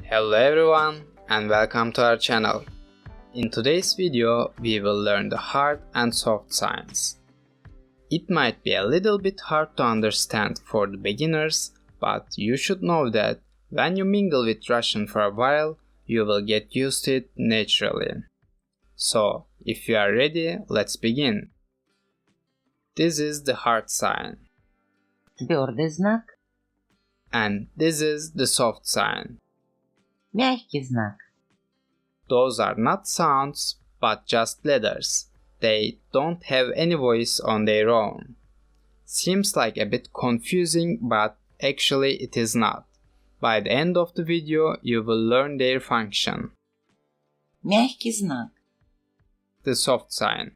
Hello everyone and welcome to our channel. In today's video we will learn the hard and soft signs. It might be a little bit hard to understand for the beginners, but you should know that when you mingle with Russian for a while, you will get used to it naturally. So, if you are ready, let's begin. This is the hard sign. Твердый знак, And this is the soft sign. мягкий знак, Those are not sounds, but just letters. They don't have any voice on their own. Seems like a bit confusing, but actually it is not. By the end of the video, you will learn their function. мягкий знак, The soft sign.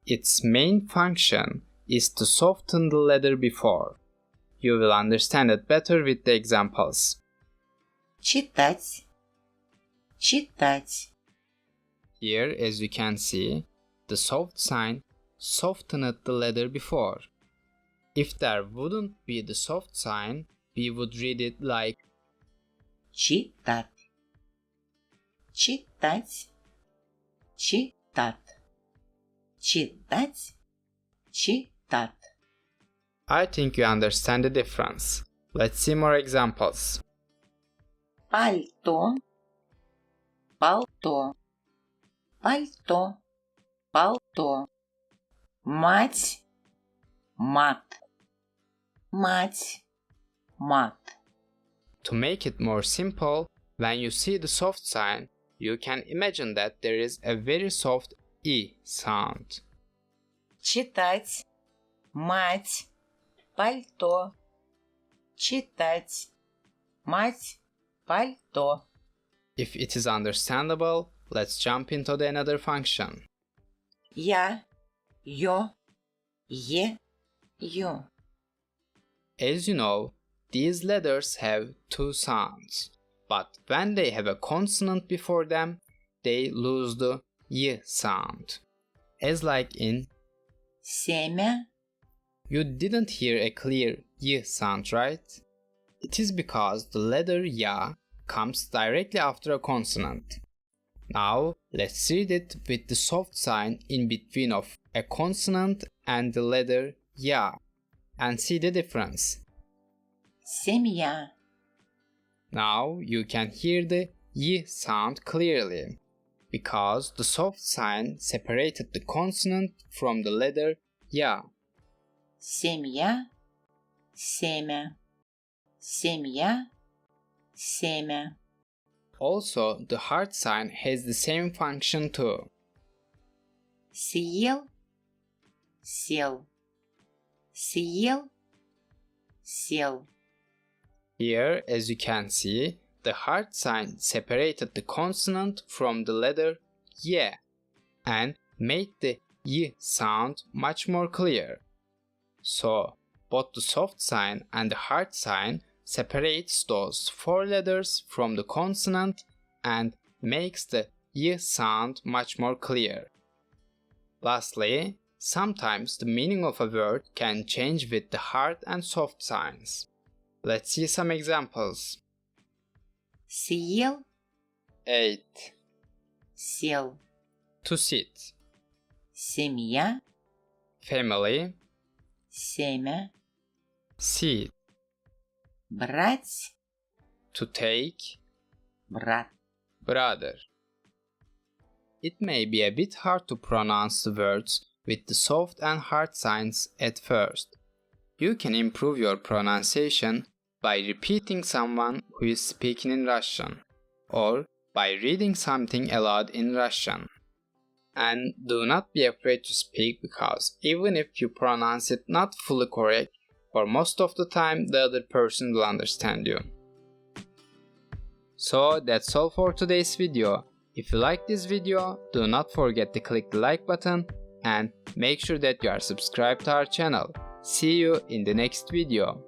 Its main function is to soften the letter before. You will understand it better with the examples. читать, читать, Here, as you can see, the soft sign softened the letter before. If there wouldn't be the soft sign, we would read it like читать, читать, читать, читать, читать. I think you understand the difference. Let's see more examples. Пальто, пальто, пальто, пальто. Мать, мат, мать, мат. To make it more simple, when you see the soft sign, you can imagine that there is a very soft E sound. Читать, мать, пальто. Читать, мать, пальто. If it is understandable, let's jump into the another function. Я, ё, е, ё. As you know, these letters have two sounds, but when they have a consonant before them, they lose the Y sound. As like in, Семя, you didn't hear a clear Y sound, right? It is because the letter Ya comes directly after a consonant. Now, let's read it with the soft sign in between of a consonant and the letter Ya, and see the difference. семья, Now you can hear the Y sound clearly, because the soft sign separated the consonant from the letter Ya. семья, семя, семья, семя. Also, the hard sign has the same function too. Съел, сел, съел, сел. Here, as you can see, the hard sign separated the consonant from the letter Y and made the Y sound much more clear. So, both the soft sign and the hard sign separates those four letters from the consonant and makes the Y sound much more clear. Lastly, sometimes the meaning of a word can change with the hard and soft signs. Let's see some examples. Съел, Ate, сел. to sit, Семья, family, семя. seat, Брать, to take, брат. brother. It may be a bit hard to pronounce the words with the soft and hard signs at first. You can improve your pronunciation by repeating someone who is speaking in Russian, or by reading something aloud in Russian. And do not be afraid to speak, because even if you pronounce it not fully correct, for most of the time the other person will understand you. So that's all for today's video. If you like this video, do not forget to click the like button and make sure that you are subscribed to our channel. See you in the next video.